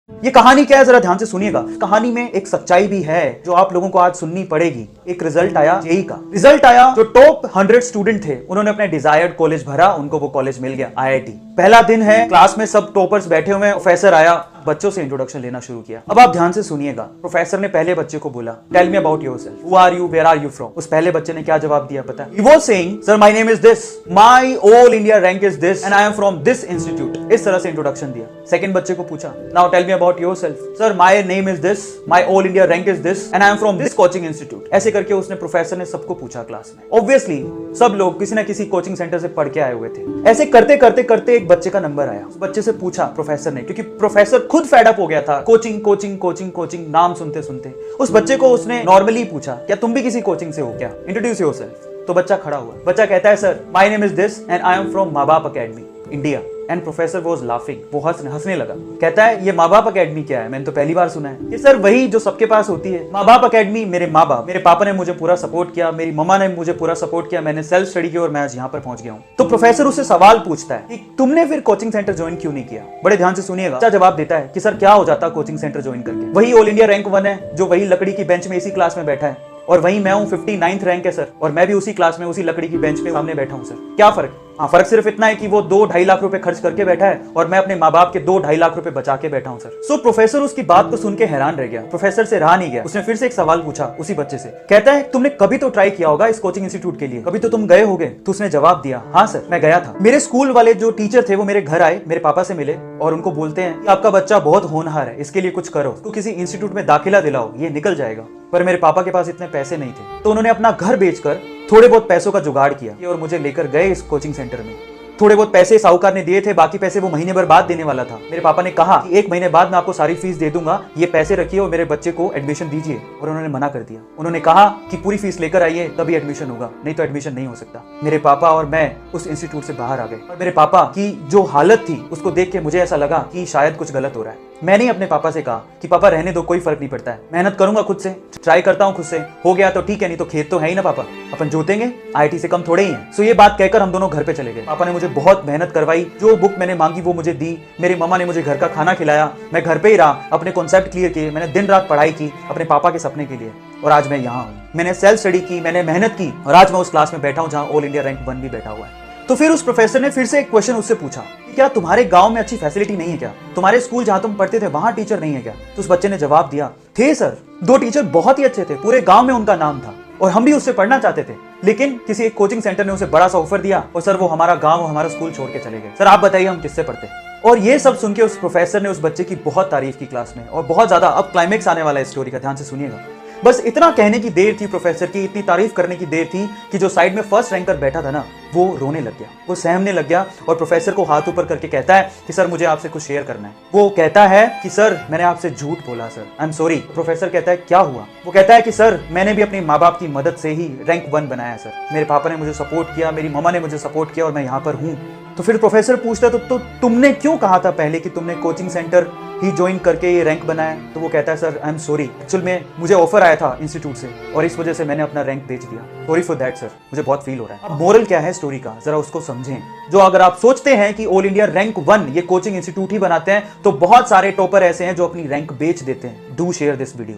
ये कहानी क्या है, जरा ध्यान से सुनिएगा। कहानी में एक सच्चाई भी है जो आप लोगों को आज सुननी पड़ेगी। एक रिजल्ट आया जेईई का। रिजल्ट आया, जो टॉप 100 स्टूडेंट थे उन्होंने अपने डिजायर्ड कॉलेज भरा, उनको वो कॉलेज मिल गया, आईआईटी। पहला दिन है, क्लास में सब टॉपर्स बैठे हुए हैं। प्रोफेसर आया, बच्चों से इंट्रोडक्शन लेना शुरू किया। अब आप ध्यान से सुनिएगा। प्रोफेसर ने पहले बच्चे को बोला, tell me about yourself, who are you, where are you from. उस पहले बच्चे ने क्या जवाब दिया पता है? He was saying, sir my name is this, my all India rank is this and I am from this institute. इस तरह से इंट्रोडक्शन दिया। सेकंड बच्चे को पूछा, now tell me about yourself, sir my name is this, my all India rank is this and I am from this coaching institute. ऐसे करके उसने, प्रोफेसर ने सबको पूछा क्लास में। ऑब्वियसली सब लोग किसी ना किसी कोचिंग सेंटर से पढ़ के आए हुए थे। ऐसे करते करते करते एक बच्चे का नंबर आया। उस बच्चे से पूछा प्रोफेसर ने, क्योंकि प्रोफेसर खुद फेड अप हो गया था कोचिंग कोचिंग कोचिंग कोचिंग नाम सुनते सुनते। उस बच्चे को उसने नॉर्मली पूछा, क्या तुम भी किसी कोचिंग से हो क्या, इंट्रोड्यूस योरसेल्फ। तो बच्चा खड़ा हुआ। बच्चा कहता है, sir my name is this and I am from माँ बाप academy India. And professor was laughing, वो हंसने लगा। कहता है, ये माँ बाप अकेडमी क्या है, मैंने तो पहली बार सुना है। ये सर वही जो सबके पास होती है, माँ बाप अकेडमी। मेरे माँ बाप, मेरे पापा ने मुझे पूरा सपोर्ट किया, मेरी मम्मा ने मुझे पूरा सपोर्ट किया, मैंने सेल्फ स्टडी की और मैं आज यहाँ पर पहुंच गया हूँ। तो प्रोफेसर उससे सवाल पूछता है कि तुमने फिर कोचिंग सेंटर ज्वाइन क्यों नहीं किया। बड़े ध्यान से सुनिएगा। अच्छा जवाब देता है कि सर क्या हो जाता कोचिंग सेंटर ज्वाइन करके, वही ऑल इंडिया रैंक 1 है, जो वही लकड़ी की बेंच में इसी क्लास में बैठा है, और वहीं मैं हूँ 59th रैंक है सर, और मैं भी उसी क्लास में उसी लकड़ी की बेंच पे सामने बैठा हूँ सर। क्या फर्क? हाँ, फर्क सिर्फ इतना है कि वो 2-2.5 लाख रुपए खर्च करके बैठा है और मैं अपने माँ बाप के 2-2.5 लाख रुपए बचा के बैठा हूँ सर। सो प्रोफेसर उसकी बात को सुन के हैरान रह गया। प्रोफेसर से रहा नहीं गया, उसने फिर से एक सवाल पूछा उसी बच्चे से। कहता है, तुमने कभी तो ट्राई किया होगा इस कोचिंग इंस्टीट्यूट के लिए, कभी तो तुम गए होगे। तो उसने जवाब दिया, हाँ सर मैं गया था। मेरे स्कूल वाले जो टीचर थे वो मेरे घर आए, मेरे पापा से मिले और उनको बोलते हैं कि आपका बच्चा बहुत होनहार है, इसके लिए कुछ करो, तो किसी इंस्टीट्यूट में दाखिला दिलाओ, ये निकल जाएगा। पर मेरे पापा के पास इतने पैसे नहीं थे, तो उन्होंने अपना घर बेचकर थोड़े बहुत पैसों का जुगाड़ किया और मुझे लेकर गए इस कोचिंग सेंटर में। थोड़े बहुत पैसे साहूकार ने दिए थे, बाकी पैसे वो महीने भर बाद देने वाला था। मेरे पापा ने कहा कि 1 महीने बाद मैं आपको सारी फीस दे दूंगा, ये पैसे रखिए और मेरे बच्चे को एडमिशन दीजिए। और उन्होंने मना कर दिया। उन्होंने कहा कि पूरी फीस लेकर आइए तभी एडमिशन होगा, नहीं तो एडमिशन नहीं हो सकता। मेरे पापा और मैं उस इंस्टीट्यूट से बाहर आ गए और मेरे पापा की जो हालत थी उसको देख के मुझे ऐसा लगा कि शायद कुछ गलत हो रहा है। मैंने अपने पापा से कहा कि पापा रहने दो, कोई फर्क नहीं पड़ता है, मेहनत करूंगा खुद से, ट्राई करता हूं खुद से, हो गया तो ठीक है, नहीं तो खेत तो है ही ना पापा, अपन जोतेंगे, आईआईटी से कम थोड़े ही हैं। सो ये बात कहकर हम दोनों घर पे चले गए। पापा ने मुझे बहुत मेहनत करवाई, जो बुक मैंने मांगी वो मुझे दी, मेरी मम्मा ने मुझे घर का खाना खिलाया, मैं घर पे ही रहा, अपने कॉन्सेप्ट क्लियर किए, मैंने दिन रात पढ़ाई की अपने पापा के सपने के लिए, और आज मैं यहाँ हूँ। मैंने सेल्फ स्टडी की, मैंने मेहनत की, और आज मैं उस क्लास में बैठा हूँ जहाँ ऑल इंडिया रैंक 1 भी बैठा हुआ है। तो फिर उस प्रोफेसर ने फिर से एक क्वेश्चन उससे पूछा, क्या तुम्हारे गांव में अच्छी फैसिलिटी नहीं है क्या, तुम्हारे स्कूल जहां तुम पढ़ते थे वहां टीचर नहीं है क्या। तो उस बच्चे ने जवाब दिया, थे सर, 2 टीचर बहुत ही अच्छे थे, पूरे गांव में उनका नाम था और हम भी उससे पढ़ना चाहते थे, लेकिन किसी एक कोचिंग सेंटर ने उसे बड़ा सा ऑफर दिया और सर वो हमारा गांव और हमारा स्कूल छोड़ के चले गए। सर आप बताइए हम किससे पढ़ते। और ये सब सुन के उस प्रोफेसर ने उस बच्चे की बहुत तारीफ की क्लास में, और बहुत ज्यादा। अब क्लाइमेक्स आने वाला है स्टोरी का, ध्यान से सुनिएगा। बस इतना कहने की देर थी प्रोफेसर की, इतनी तारीफ करने की देर थी कि जो साइड में फर्स्ट रैंकर बैठा था ना, वो रोने लग गया, वो सहमने लग गया और प्रोफेसर को हाथ ऊपर करके कहता है कि सर मुझे आपसे कुछ शेयर करना है। वो कहता है कि सर मैंने आपसे झूठ बोला sir, I am sorry. Professor कहता है क्या हुआ। वो कहता है कि सर मैंने भी अपने माँ बाप की मदद से ही रैंक 1 बनाया सर, मेरे पापा ने मुझे सपोर्ट किया, मेरी मम्मा ने मुझे सपोर्ट किया और मैं यहाँ पर हूँ। तो फिर प्रोफेसर पूछता है, तो तुमने क्यों कहा था पहले कि तुमने कोचिंग सेंटर ही ज्वाइन करके ये रैंक बनाया। तो वो कहता है, sir I am sorry, actual में मुझे ऑफर आया था इंस्टीट्यूट से और इस वजह से मैंने अपना रैंक बेच दिया, सॉरी फॉर दैट सर, मुझे बहुत फील हो रहा है। अब मोरल क्या है स्टोरी का, जरा उसको समझें। जो अगर आप सोचते हैं कि ऑल इंडिया रैंक 1 ये कोचिंग इंस्टीट्यूट ही बनाते हैं, तो बहुत सारे टॉपर ऐसे हैं जो अपनी रैंक बेच देते हैं। Do share this video.